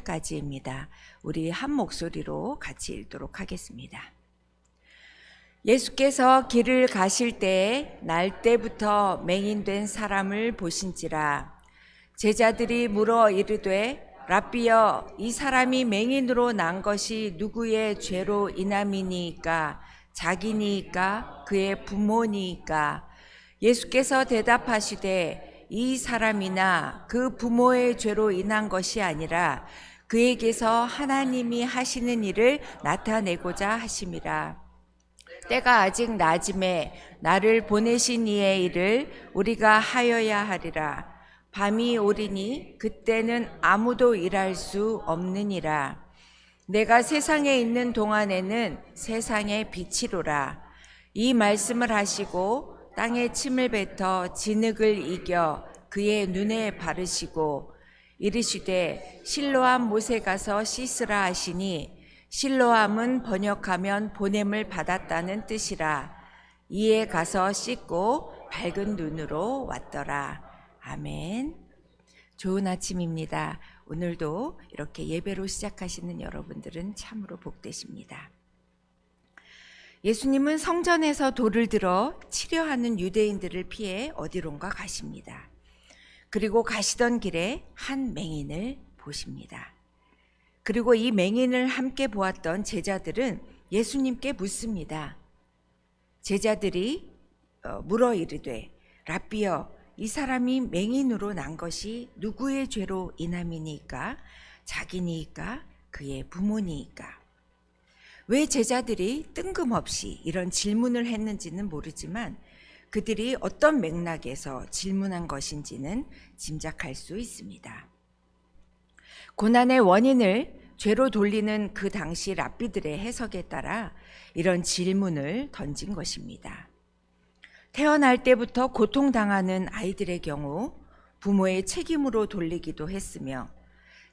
까지입니다. 우리 한 목소리로 같이 읽도록 하겠습니다. 예수께서 길을 가실 때에 날 때부터 맹인된 사람을 보신지라. 제자들이 물어 이르되 랍비여, 이 사람이 맹인으로 난 것이 누구의 죄로 인함이니이까? 자기니이까? 그의 부모니이까? 예수께서 대답하시되 이 사람이나 그 부모의 죄로 인한 것이 아니라 그에게서 하나님이 하시는 일을 나타내고자 하심이라. 때가 아직 낮음에 나를 보내신 이의 일을 우리가 하여야 하리라. 밤이 오리니 그때는 아무도 일할 수 없느니라. 내가 세상에 있는 동안에는 세상의 빛이로라. 이 말씀을 하시고 땅에 침을 뱉어 진흙을 이겨 그의 눈에 바르시고 이르시되 실로암 못에 가서 씻으라 하시니, 실로암은 번역하면 보냄을 받았다는 뜻이라. 이에 가서 씻고 밝은 눈으로 왔더라. 아멘. 좋은 아침입니다. 오늘도 이렇게 예배로 시작하시는 여러분들은 참으로 복되십니다. 예수님은 성전에서 돌을 들어 치려하는 유대인들을 피해 어디론가 가십니다. 그리고 가시던 길에 한 맹인을 보십니다. 그리고 이 맹인을 함께 보았던 제자들은 예수님께 묻습니다. 제자들이 물어 이르되 랍비여, 이 사람이 맹인으로 난 것이 누구의 죄로 인함이니까? 자기니까? 그의 부모니까? 왜 제자들이 뜬금없이 이런 질문을 했는지는 모르지만 그들이 어떤 맥락에서 질문한 것인지는 짐작할 수 있습니다. 고난의 원인을 죄로 돌리는 그 당시 랍비들의 해석에 따라 이런 질문을 던진 것입니다. 태어날 때부터 고통당하는 아이들의 경우 부모의 책임으로 돌리기도 했으며,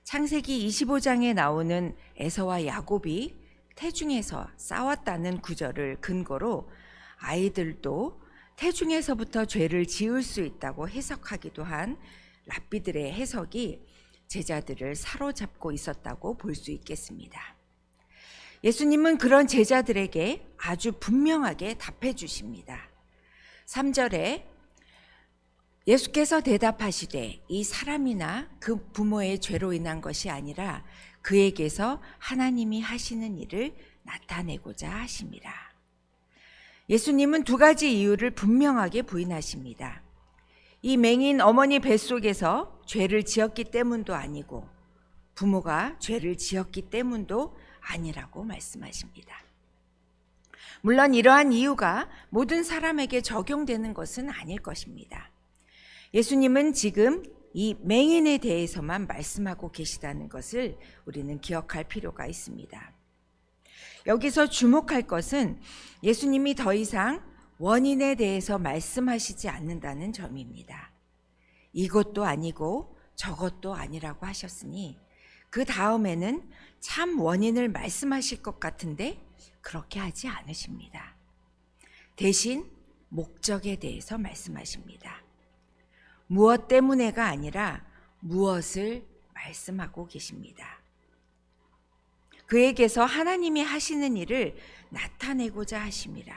창세기 25장에 나오는 에서와 야곱이 태중에서 싸웠다는 구절을 근거로 아이들도 태중에서부터 죄를 지을 수 있다고 해석하기도 한 랍비들의 해석이 제자들을 사로잡고 있었다고 볼 수 있겠습니다. 예수님은 그런 제자들에게 아주 분명하게 답해 주십니다. 3절에 예수께서 대답하시되 이 사람이나 그 부모의 죄로 인한 것이 아니라 그에게서 하나님이 하시는 일을 나타내고자 하심이라. 예수님은 두 가지 이유를 분명하게 부인하십니다. 이 맹인 어머니 뱃속에서 죄를 지었기 때문도 아니고 부모가 죄를 지었기 때문도 아니라고 말씀하십니다. 물론 이러한 이유가 모든 사람에게 적용되는 것은 아닐 것입니다. 예수님은 지금 이 맹인에 대해서만 말씀하고 계시다는 것을 우리는 기억할 필요가 있습니다. 여기서 주목할 것은 예수님이 더 이상 원인에 대해서 말씀하시지 않는다는 점입니다. 이것도 아니고 저것도 아니라고 하셨으니 그 다음에는 참 원인을 말씀하실 것 같은데 그렇게 하지 않으십니다. 대신 목적에 대해서 말씀하십니다. 무엇 때문에가 아니라 무엇을 말씀하고 계십니다. 그에게서 하나님이 하시는 일을 나타내고자 하심이라.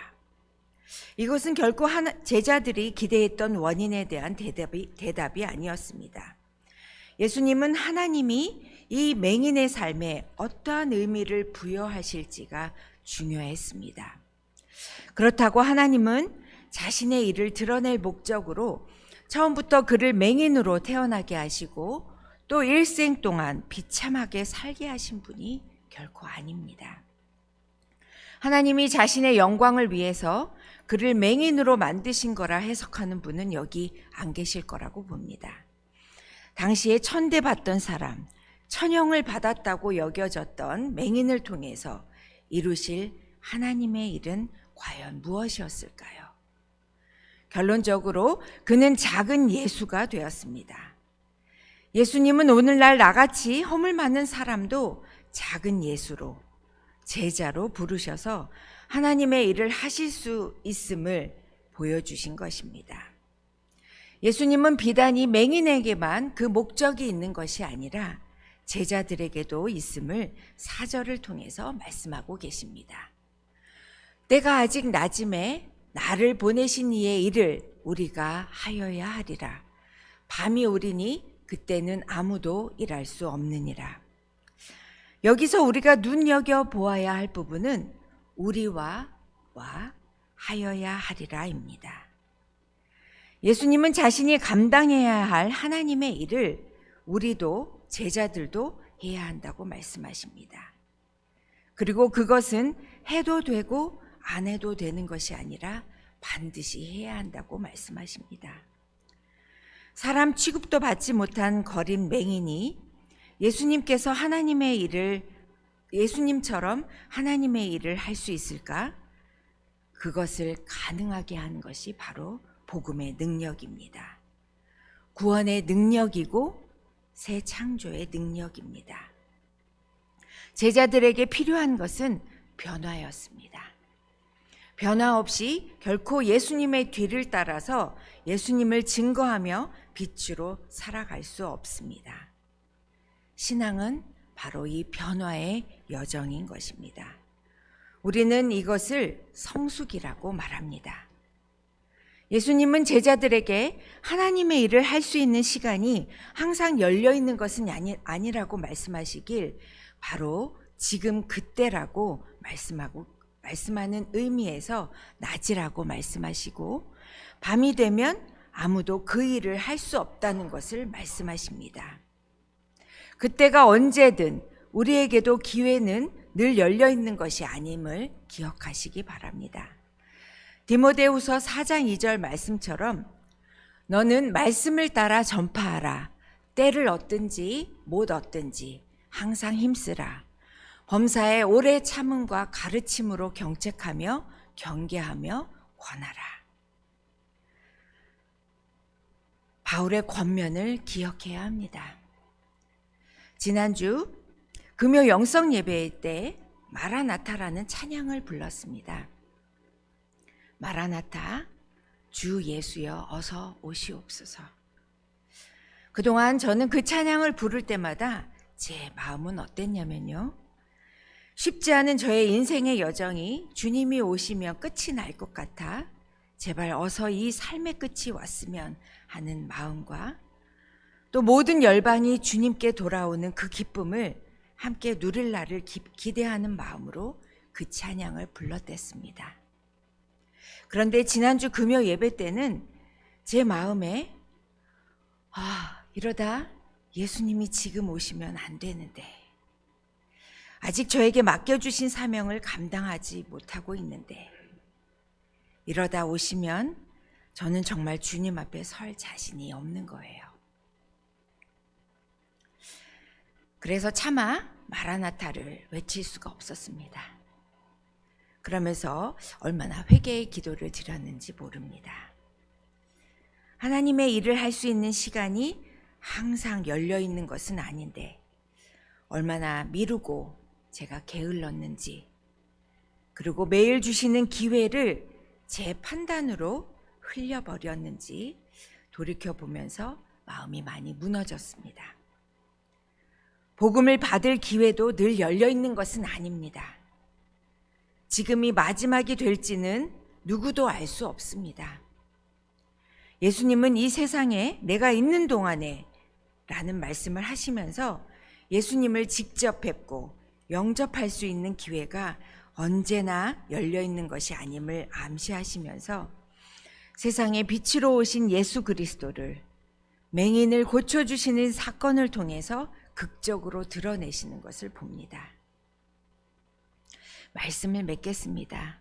이것은 결코 제자들이 기대했던 원인에 대한 대답이 아니었습니다. 예수님은 하나님이 이 맹인의 삶에 어떠한 의미를 부여하실지가 중요했습니다. 그렇다고 하나님은 자신의 일을 드러낼 목적으로 처음부터 그를 맹인으로 태어나게 하시고 또 일생 동안 비참하게 살게 하신 분이 결코 아닙니다. 하나님이 자신의 영광을 위해서 그를 맹인으로 만드신 거라 해석하는 분은 여기 안 계실 거라고 봅니다. 당시에 천대받던 사람, 천형을 받았다고 여겨졌던 맹인을 통해서 이루실 하나님의 일은 과연 무엇이었을까요? 결론적으로 그는 작은 예수가 되었습니다. 예수님은 오늘날 나같이 허물 많은 사람도 작은 예수로, 제자로 부르셔서 하나님의 일을 하실 수 있음을 보여주신 것입니다. 예수님은 비단 이 맹인에게만 그 목적이 있는 것이 아니라 제자들에게도 있음을 4절을 통해서 말씀하고 계십니다. 때가 아직 낮음에 나를 보내신 이의 일을 우리가 하여야 하리라. 밤이 오리니 그때는 아무도 일할 수 없느니라. 여기서 우리가 눈여겨 보아야 할 부분은 우리와 하여야 하리라입니다. 예수님은 자신이 감당해야 할 하나님의 일을 우리도 제자들도 해야 한다고 말씀하십니다. 그리고 그것은 해도 되고 안 해도 되는 것이 아니라 반드시 해야 한다고 말씀하십니다. 사람 취급도 받지 못한 거린 맹인이 예수님처럼 하나님의 일을 할 수 있을까? 그것을 가능하게 하는 것이 바로 복음의 능력입니다. 구원의 능력이고 새 창조의 능력입니다. 제자들에게 필요한 것은 변화였습니다. 변화 없이 결코 예수님의 뒤를 따라서 예수님을 증거하며 빛으로 살아갈 수 없습니다. 신앙은 바로 이 변화의 여정인 것입니다. 우리는 이것을 성숙이라고 말합니다. 예수님은 제자들에게 하나님의 일을 할 수 있는 시간이 항상 열려 있는 것은 아니라고 말씀하시길 바로 지금 그때라고 말씀하는 의미에서 낮이라고 말씀하시고 밤이 되면 아무도 그 일을 할 수 없다는 것을 말씀하십니다. 그때가 언제든 우리에게도 기회는 늘 열려 있는 것이 아님을 기억하시기 바랍니다. 디모데후서 4장 2절 말씀처럼 너는 말씀을 따라 전파하라. 때를 얻든지 못 얻든지 항상 힘쓰라. 범사에 오래 참음과 가르침으로 경책하며 경계하며 권하라. 바울의 권면을 기억해야 합니다. 지난주 금요 영성 예배 때 마라나타라는 찬양을 불렀습니다. 마라나타, 주 예수여 어서 오시옵소서. 그동안 저는 그 찬양을 부를 때마다 제 마음은 어땠냐면요. 쉽지 않은 저의 인생의 여정이 주님이 오시면 끝이 날 것 같아 제발 어서 이 삶의 끝이 왔으면 하는 마음과 또 모든 열방이 주님께 돌아오는 그 기쁨을 함께 누릴 날을 기대하는 마음으로 그 찬양을 불렀댔습니다. 그런데 지난주 금요 예배 때는 제 마음에 이러다 예수님이 지금 오시면 안 되는데 아직 저에게 맡겨주신 사명을 감당하지 못하고 있는데 이러다 오시면 저는 정말 주님 앞에 설 자신이 없는 거예요. 그래서 차마 마라나타를 외칠 수가 없었습니다. 그러면서 얼마나 회개의 기도를 드렸는지 모릅니다. 하나님의 일을 할 수 있는 시간이 항상 열려 있는 것은 아닌데 얼마나 미루고 제가 게을렀는지 그리고 매일 주시는 기회를 제 판단으로 흘려버렸는지 돌이켜보면서 마음이 많이 무너졌습니다. 복음을 받을 기회도 늘 열려 있는 것은 아닙니다. 지금이 마지막이 될지는 누구도 알 수 없습니다. 예수님은 이 세상에 내가 있는 동안에 라는 말씀을 하시면서 예수님을 직접 뵙고 영접할 수 있는 기회가 언제나 열려 있는 것이 아님을 암시하시면서 세상에 빛으로 오신 예수 그리스도를 맹인을 고쳐주시는 사건을 통해서 극적으로 드러내시는 것을 봅니다. 말씀을 맺겠습니다.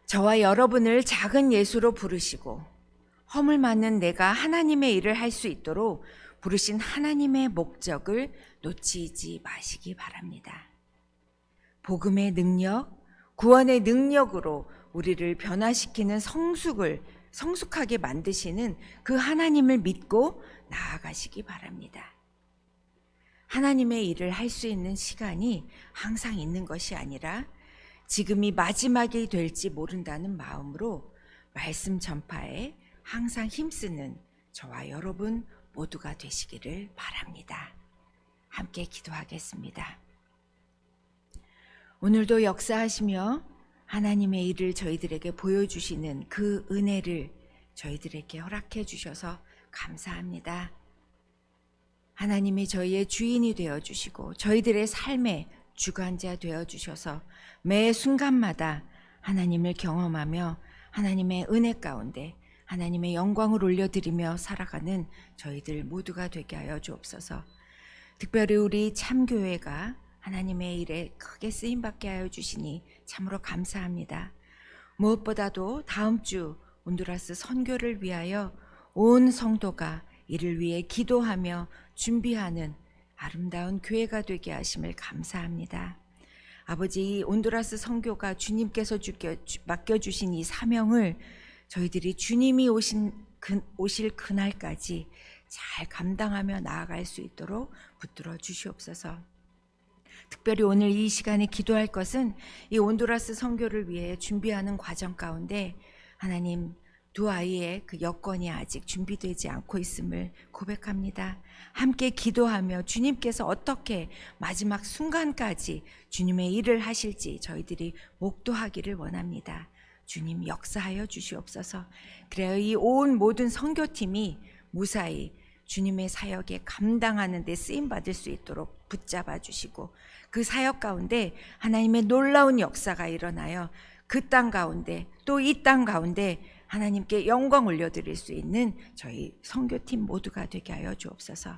저와 여러분을 작은 예수로 부르시고 허물 많은 내가 하나님의 일을 할 수 있도록 부르신 하나님의 목적을 놓치지 마시기 바랍니다. 복음의 능력, 구원의 능력으로 우리를 변화시키는 성숙하게 만드시는 그 하나님을 믿고 나아가시기 바랍니다. 하나님의 일을 할 수 있는 시간이 항상 있는 것이 아니라 지금이 마지막이 될지 모른다는 마음으로 말씀 전파에 항상 힘쓰는 저와 여러분 모두가 되시기를 바랍니다. 함께 기도하겠습니다. 오늘도 역사하시며 하나님의 일을 저희들에게 보여주시는 그 은혜를 저희들에게 허락해 주셔서 감사합니다. 하나님이 저희의 주인이 되어주시고 저희들의 삶의 주관자 되어주셔서 매 순간마다 하나님을 경험하며 하나님의 은혜 가운데 하나님의 영광을 올려드리며 살아가는 저희들 모두가 되게 하여 주옵소서. 특별히 우리 참교회가 하나님의 일에 크게 쓰임받게 하여 주시니 참으로 감사합니다. 무엇보다도 다음 주 온두라스 선교를 위하여 온 성도가 이를 위해 기도하며 준비하는 아름다운 교회가 되게 하심을 감사합니다. 아버지, 이 온두라스 선교가 주님께서 맡겨주신 이 사명을 저희들이 주님이 오실 그날까지 잘 감당하며 나아갈 수 있도록 붙들어 주시옵소서. 특별히 오늘 이 시간에 기도할 것은 이 온두라스 선교를 위해 준비하는 과정 가운데 하나님, 두 아이의 그 여건이 아직 준비되지 않고 있음을 고백합니다. 함께 기도하며 주님께서 어떻게 마지막 순간까지 주님의 일을 하실지 저희들이 목도하기를 원합니다. 주님 역사하여 주시옵소서. 그래야 이 온 모든 선교팀이 무사히 주님의 사역에 감당하는 데 쓰임받을 수 있도록 붙잡아 주시고 그 사역 가운데 하나님의 놀라운 역사가 일어나요. 그 땅 가운데 또 이 땅 가운데 하나님께 영광 올려드릴 수 있는 저희 선교팀 모두가 되게 하여 주옵소서.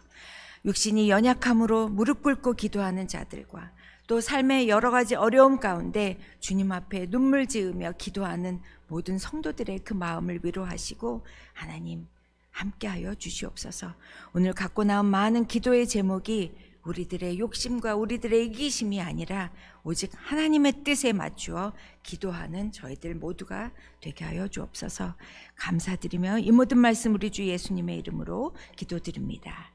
육신이 연약함으로 무릎 꿇고 기도하는 자들과 또 삶의 여러 가지 어려움 가운데 주님 앞에 눈물 지으며 기도하는 모든 성도들의 그 마음을 위로하시고 하나님 함께하여 주시옵소서. 오늘 갖고 나온 많은 기도의 제목이 우리들의 욕심과 우리들의 이기심이 아니라 오직 하나님의 뜻에 맞추어 기도하는 저희들 모두가 되게 하여 주옵소서. 감사드리며 이 모든 말씀 우리 주 예수님의 이름으로 기도드립니다.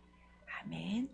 아멘.